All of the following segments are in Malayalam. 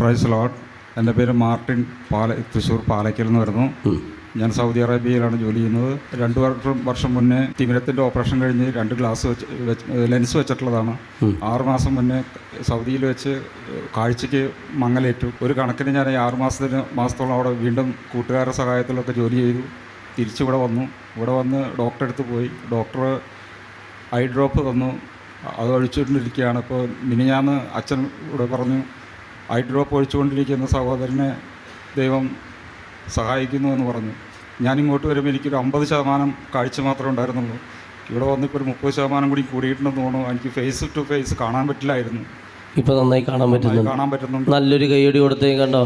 Praise Lord. എൻ്റെ പേര് മാർട്ടിൻ തൃശ്ശൂർ പാലയ്ക്കൽ നിന്ന് വരുന്നു. ഞാൻ സൗദി അറേബ്യയിലാണ് ജോലി ചെയ്യുന്നത്. 2 വർഷം മുന്നേ തിമിരത്തിൻ്റെ ഓപ്പറേഷൻ കഴിഞ്ഞ് 2 ഗ്ലാസ് ലെൻസ് വെച്ചിട്ടുള്ളതാണ്. 6 മാസം മുന്നേ സൗദിയിൽ വെച്ച് കാഴ്ചയ്ക്ക് മങ്ങലേറ്റു. ഒരു കണക്കിന് ഞാൻ 6 മാസത്തോളം അവിടെ വീണ്ടും കൂട്ടുകാരുടെ സഹായത്തിലൊക്കെ ജോലി ചെയ്തു. തിരിച്ചിവിടെ വന്നു. ഇവിടെ വന്ന് ഡോക്ടറെ അടുത്ത് പോയി. ഡോക്ടർ ഐ ഡ്രോപ്പ് തന്നു. അത് ഒഴിച്ചുകൊണ്ടിരിക്കുകയാണ്. ഇപ്പോൾ മിനിഞ്ഞാന്ന് അച്ഛൻ ഇവിടെ പറഞ്ഞു, ഐ ഡ്രോപ്പ് ഒഴിച്ചുകൊണ്ടിരിക്കുന്ന സഹോദരനെ ദൈവം സഹായിക്കുന്നു എന്ന് പറഞ്ഞു. ഞാനിങ്ങോട്ട് വരുമ്പോൾ എനിക്കൊരു 50% കാഴ്ച മാത്രമേ ഉണ്ടായിരുന്നുള്ളൂ. ഇവിടെ വന്നിപ്പോൾ ഒരു 30% കൂടി കൂടിയിട്ടുണ്ടെന്ന് തോന്നുന്നു. എനിക്ക് ഫേസ് ടു ഫേസ് കാണാൻ പറ്റില്ലായിരുന്നു. ഇപ്പോൾ നന്നായി കാണാൻ പറ്റുന്നുണ്ട്. നല്ലൊരു കൈയടി കൊടുത്തേ. കണ്ടോ,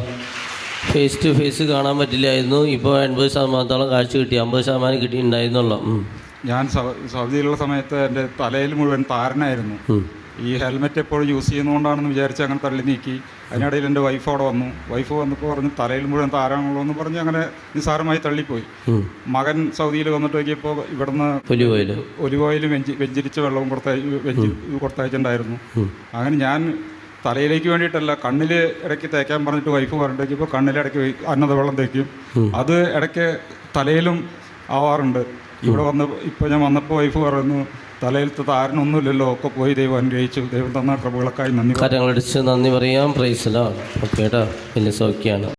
ഫേസ് ടു ഫേസ് കാണാൻ പറ്റില്ലായിരുന്നു. ഇപ്പോൾ 80% കാഴ്ച കിട്ടി. 50% കിട്ടിയിട്ടുണ്ടായിരുന്നുള്ളൂ. ഞാൻ സൗദിയിലുള്ള സമയത്ത് എൻ്റെ തലയിൽ മുഴുവൻ താരനായിരുന്നു. ഈ ഹെൽമെറ്റ് എപ്പോഴും യൂസ് ചെയ്യുന്നതുകൊണ്ടാണെന്ന് വിചാരിച്ച് അങ്ങനെ തള്ളി നീക്കി. അതിനിടയിൽ എൻ്റെ വൈഫ് അവിടെ വന്നു. വൈഫ് വന്നപ്പോൾ പറഞ്ഞു തലയിൽ മുഴുവൻ താരാണല്ലോ എന്ന് പറഞ്ഞ് അങ്ങനെ നിസ്സാരമായി തള്ളിപ്പോയി. മകൻ സൗദിയിൽ വന്നിട്ട് നോക്കിയപ്പോൾ ഇവിടുന്ന് ഒലിവ് ഓയിലും വെഞ്ചിരിച്ച വെള്ളവും കൊടുത്തയച്ചിട്ടുണ്ടായിരുന്നു. അങ്ങനെ ഞാൻ തലയിലേക്ക് വേണ്ടിയിട്ടല്ല, കണ്ണിൽ ഇടയ്ക്ക് തേക്കാൻ പറഞ്ഞിട്ട് വൈഫ് പറഞ്ഞിട്ടേക്കിപ്പോൾ കണ്ണിലിടയ്ക്ക് അന്നത വെള്ളം തേക്കും. അത് ഇടയ്ക്ക് തലയിലും ആവാറുണ്ട്. ഇവിടെ ഇപ്പോൾ ഞാൻ വന്നപ്പോൾ വൈഫ് പറയുന്നു, തലയിലത്തെ താരനൊന്നുമില്ലല്ലോ, ഒക്കെ പോയി ദൈവം അനുഗ്രഹിച്ചു. ദൈവം തന്ന കൃപകൾക്കായി നന്ദി. കാര്യങ്ങളടിച്ച് നന്ദി പറയാം. Praise Lord. ഓക്കെ കേട്ടോ, വലിയ സൗഖ്യമാണ്.